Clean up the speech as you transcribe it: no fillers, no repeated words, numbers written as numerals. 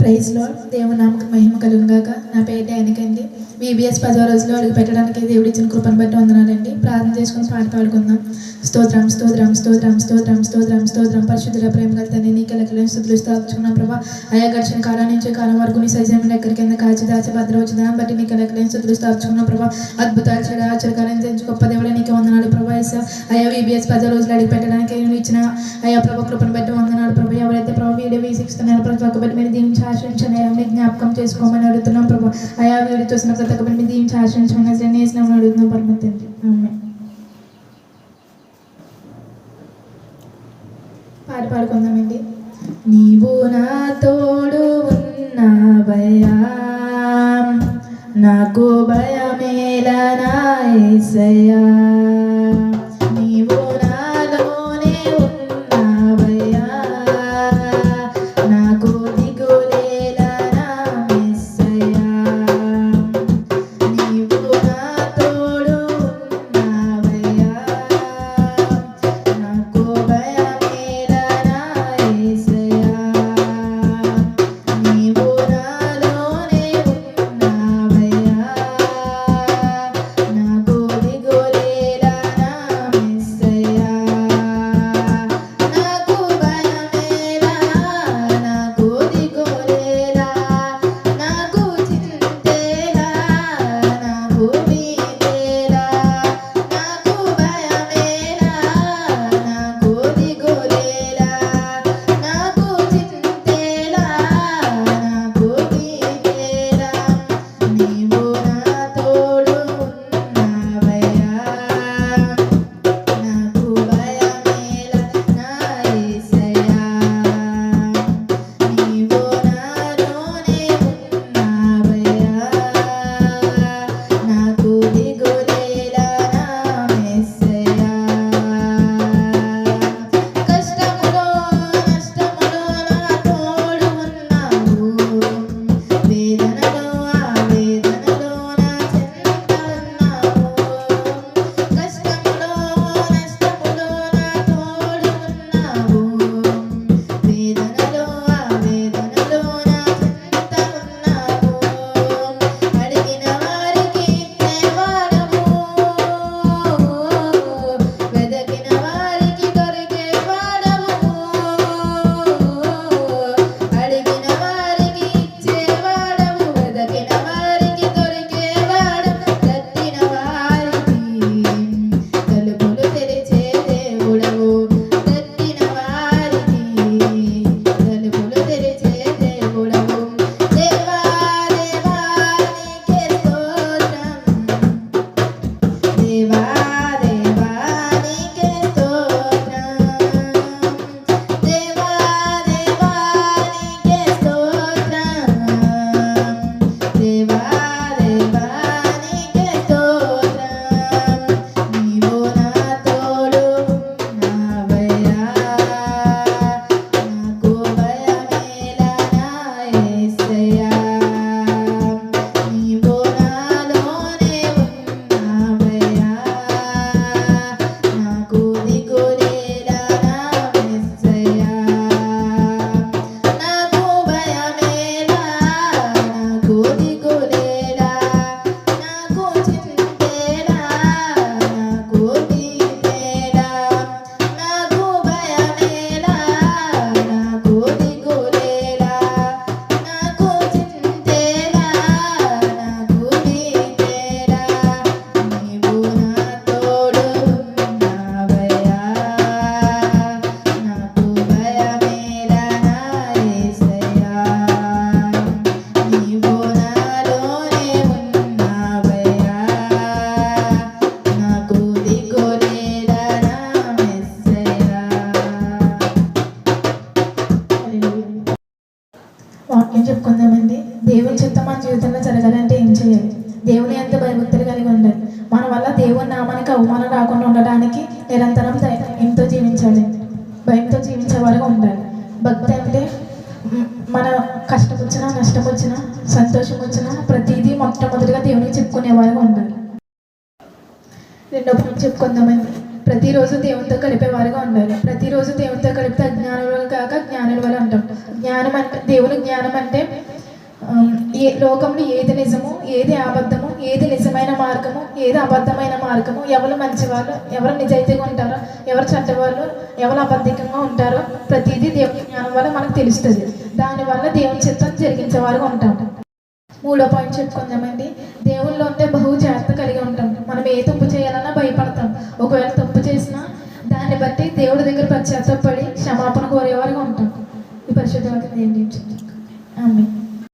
Praise lord. దేవుని నామకు మహిమ కలుగుగాక. నా పేరు ఆయనకండి. VBS 10వ రోజులో అడుగు పెట్టడానికి దేవుడు ఇచ్చిన కృపను బట్టి వందనాలండి. ప్రార్థన చేసుకుని పాట పాడుకుందాం. స్తోత్రం స్తోత్రం స్తోత్రం స్తోత్రం స్తోత్రం స్తోత్రం. పరిశుద్ధుల ప్రేమ గల తండ్రి, నీకు లెక్కలేని స్తుతులు స్తోత్రించుకున్నాం ప్రభా. అయా గడిచిన కాలం నుంచి కాలం వరకు నీ సజీవమైన ఎక్కడి కింద కాచి దాచి భద్రవచ్చు దాన్ని బట్టి నీకు లెక్కలేని స్తుతులు స్తోత్రించుకున్నాం ప్రభా. అద్భుతాలు చేయడం ఆశ్చర్యకార్యం చేయించు గొప్ప దేవుడే నీకు వందనాలు ప్రభా. అయా VBS 10వ రోజులు అడుగు పెట్టడానికి నువ్వు ఇచ్చిన అయా ప్రభా కృపను బట్టి వందనాలు ప్రభా. ఎవరైతే ప్రభా వీడియో వీక్షిస్తున్నారో ప్రతి ఒక్క బట్టి మీరు దీనికి ఆశ్రయించండి. అయ్యా జ్ఞాపకం చేసుకోమని అడుగుతున్నాం ప్రభా. అయా వీడియో చూసిన ప్రతి ఒక్క బట్టి మీరు దీనికి ఆశ్రయించమని వేసినామని అడుగుతున్నాం పరమ తండ్రి. ఆమేన్. పాట పాడుకుందామండి. నీవు నా తోడు ఉన్నావయ్యా, నాకు భయమేలా నా యేసయ్యా. నీవు నాలోనే ఉన్నావయ్యా, నాకు దిగులేలా నా యేసయ్యా. నీవు నా తోడు ఉన్నావయ్యా, నాకు భయమేలా నా యేసయ్యా. నీవు నాలోనే ఉన్నావయ్యా, నాకు దిగులేలా నా యేసయ్యా. నాకు భయమేలా, నాకు దిగులేలా, నాకు చింతేలా, నాకు భీతేలా. నాకు భయమేలా, నాకు దిగులేలా, నాకు చింతేలా, నాకు భీతేలా. నీవు నా తోడు ఉన్నావయ్యా, నాకు భయమేలా నా యేసయ్యా. నీవు నాలోనే ఉన్నావయ్యా, నాకు దిగులేలా నా యేసయ్యా. కష్టములో నష్టములో నా తోడు ఉన్నావు, వేదనలో వేదనలో నా చెంత ఉన్నావు. కష్టములో నష్టములో నా తోడు ఉన్నావు, వేదనలో వేదనలో నా చెంత ఉన్నావు. అడిగిన వారికి ఇచ్చేవాడవు, వెదకిన వారికి దొరికేవాడవు. అడిగిన వారికి ఇచ్చేవాడవు, వెదకిన వారికి దొరికేవాడవు. తట్టిన వారికి తలుపులు తెరిచే దేవుడవు, తట్టిన వారికి తలుపులు తెరిచే దేవుడవు. దేవా దేవా నీకే స్తోత్రం, దేవా దేవా నీకే స్తోత్రం, దేవా దేవా నీకే స్తోత్రం, దేవా దేవా నీకే స్తోత్రం. నీవు నా తోడు ఉన్నావయ్యా, నాకు భయమేలా నా యేసయ్యా. నీవు నాలోనే ఉన్నావయ్యా, నాకు దిగులేలా నా యేసయ్యా. నాకు భయమేలా, నాకు దిగులేలా, నాకు చింతేలా, నాకు భీతేలా. నాకు భయమేలా, నాకు దిగులేలా, నాకు చింతేలా, నాకు భీతేలా. నీవు నా తోడు ఉన్నావయ్యా, నాకు భయమేలా నా యేసయ్యా. నీవు నాలోనే ఉన్నావయ్యా, నాకు దిగులేలా నా యేసయ్యా. హల్లెలూయా. వాక్యం చెప్పుకుందామండి. దేవుని చిత్తం మన జీవితంలో జరగాలంటే ఏం చేయాలి? దేవుని ఎంత భయభక్తులు కలిగి ఉండాలి. మన వల్ల దేవుని నామానికి అవమానం రాకుండా ఉండడానికి నిరంతరం భయంతో జీవించాలి, భయంతో జీవించే వారుగా ఉండాలి. భక్తి అంటే మన కష్టం వచ్చినా నష్టం వచ్చినా సంతోషం వచ్చినా ప్రతిదీ మొట్టమొదటిగా దేవునికి చెప్పుకునేవారుగా ఉండాలి. రెండో పాయింట్ చెప్పుకుందామండి. ప్రతిరోజు దేవునితో గడిపేవారుగా ఉండాలి. ప్రతిరోజు దేవునితో గడిపితే అజ్ఞానులు కాక జ్ఞానుల వల్ల అంటాం. జ్ఞానం అంటే దేవుని జ్ఞానం అంటే ఏ లోకంలో ఏది నిజము, ఏది అబద్ధము, ఏది నిజమైన మార్గము, ఏది అబద్ధమైన మార్గము, ఎవరు మంచివాళ్ళు, ఎవరు నిజాయితీగా ఉంటారో, ఎవరు చెడ్డవాళ్ళు, ఎవరు అబద్ధికంగా ఉంటారో ప్రతిదీ దేవుని జ్ఞానం వల్ల మనకు తెలుస్తుంది. దానివల్ల దేవుని చిత్తం జరిగించేవారుగా ఉంటాం. 3వ పాయింట్ చెప్పుకుందామండి. దేవుల్లో ఉంటే బహు జాగ్రత్త కలిగి ఉంటాం. మనం ఏ తప్పు చేయాలన్నా భయపడతాం. ఒకవేళ తప్పు చేసినా దాన్ని బట్టి దేవుడి దగ్గర పశ్చాత్తాపడి క్షమాపణ కోరేవారుగా ఉంటాం. ఈ పరిశుద్ధ వాక్యం ఏంటి? ఆమేన్.